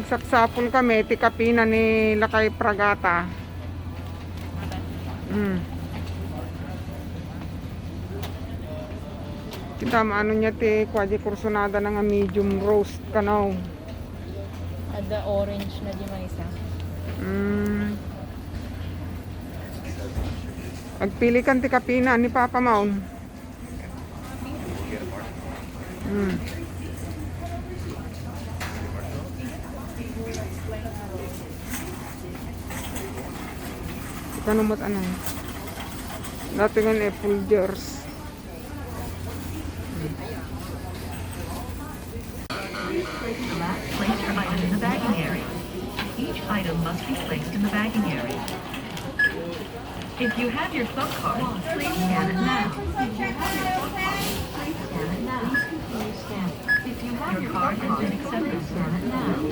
Sapsapul kami, tikapina ni Lakay Pragata. Kita maano niya ti kwaji kursonada na nga medium roast kanaw. Ada orange na di may isa. Pagpili kan ti kapina ni Papa Maun. Kanumot anay. Dati nga apple jars. Place your item in the bagging area. Each item must be placed in the bagging area. If you have your phone card, please scan it now. Your card has been accepted. Scan it now.